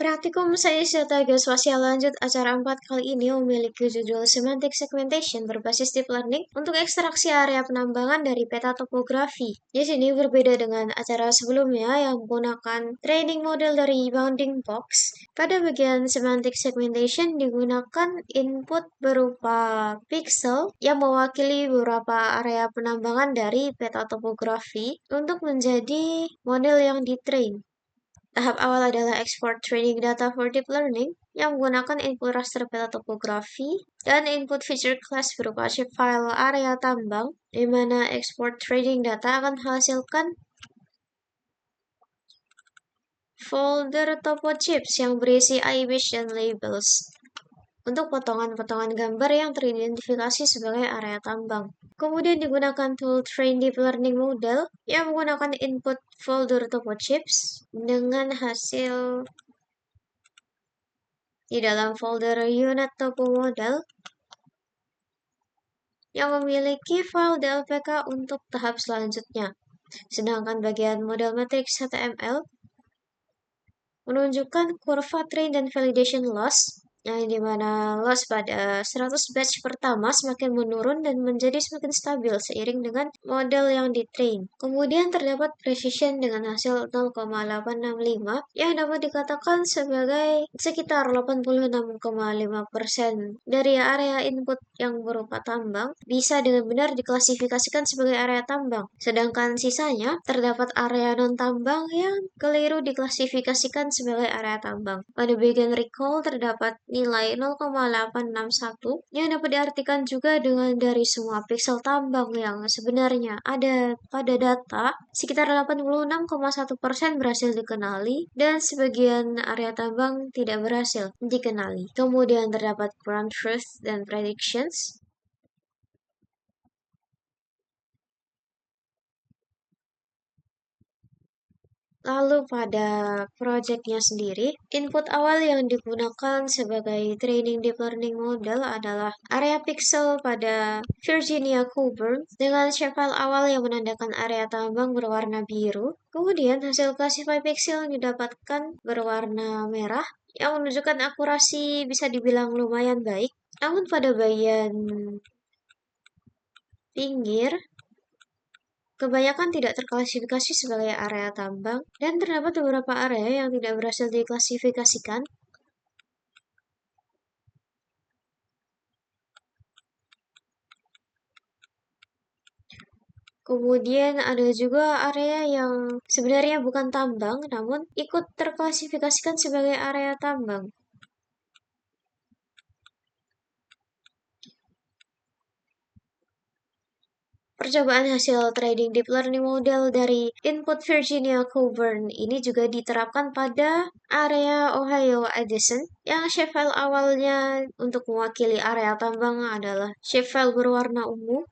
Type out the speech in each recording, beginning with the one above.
Praktikum Sains Data Geospasial lanjut acara 4 kali ini memiliki judul Semantic Segmentation berbasis Deep Learning untuk ekstraksi area penambangan dari peta topografi. Di sini berbeda dengan acara sebelumnya yang menggunakan training model dari bounding box. Pada bagian Semantic Segmentation digunakan input berupa pixel yang mewakili beberapa area penambangan dari peta topografi untuk menjadi model yang ditrain. Tahap awal adalah export training data for deep learning yang menggunakan input raster peta topografi dan input feature class berupa shapefile area tambang, di mana export training data akan menghasilkan folder topo chips yang berisi image dan labels untuk potongan-potongan gambar yang teridentifikasi sebagai area tambang. Kemudian digunakan tool train deep learning model yang menggunakan input folder topo chips dengan hasil di dalam folder unit topo model yang memiliki file DLPK untuk tahap selanjutnya. Sedangkan bagian model matrix HTML menunjukkan kurva train dan validation loss, yang dimana loss pada 100 batch pertama semakin menurun dan menjadi semakin stabil seiring dengan model yang ditrain. Kemudian terdapat precision dengan hasil 0,865 yang dapat dikatakan sebagai sekitar 86,5% dari area input yang berupa tambang bisa dengan benar diklasifikasikan sebagai area tambang. Sedangkan sisanya terdapat area non-tambang yang keliru diklasifikasikan sebagai area tambang. Pada bagian recall terdapat nilai 0,861 yang dapat diartikan juga dengan dari semua pixel tambang yang sebenarnya ada pada data, sekitar 86,1% berhasil dikenali dan sebagian area tambang tidak berhasil dikenali. Kemudian terdapat ground truth dan predictions. Lalu pada proyeknya sendiri, input awal yang digunakan sebagai training deep learning model adalah area pixel pada Virginia Coburn dengan shapefile awal yang menandakan area tambang berwarna biru. Kemudian hasil classify pixel yang didapatkan berwarna merah yang menunjukkan akurasi bisa dibilang lumayan baik. Namun pada bagian pinggir kebanyakan tidak terklasifikasi sebagai area tambang, dan terdapat beberapa area yang tidak berhasil diklasifikasikan. Kemudian ada juga area yang sebenarnya bukan tambang, namun ikut terklasifikasikan sebagai area tambang. Percobaan hasil trading deep learning model dari input Virginia Coburn ini juga diterapkan pada area Ohio Edison yang shapefile awalnya untuk mewakili area tambang adalah shapefile berwarna ungu.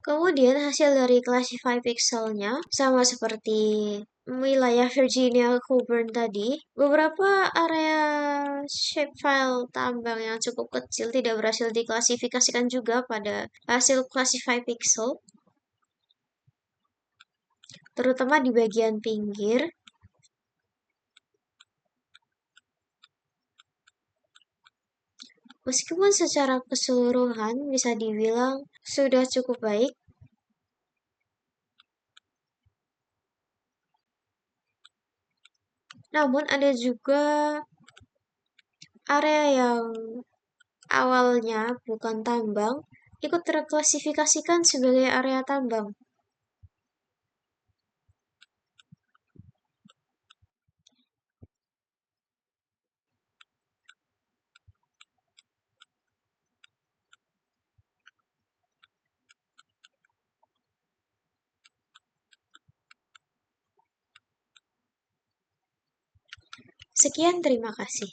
Kemudian hasil dari classify pixelnya sama seperti wilayah Virginia Coburn tadi, beberapa area shapefile tambang yang cukup kecil tidak berhasil diklasifikasikan juga pada hasil classify pixel, terutama di bagian pinggir. Meskipun secara keseluruhan bisa dibilang sudah cukup baik, namun ada juga area yang awalnya bukan tambang ikut terklasifikasikan sebagai area tambang. Sekian, terima kasih.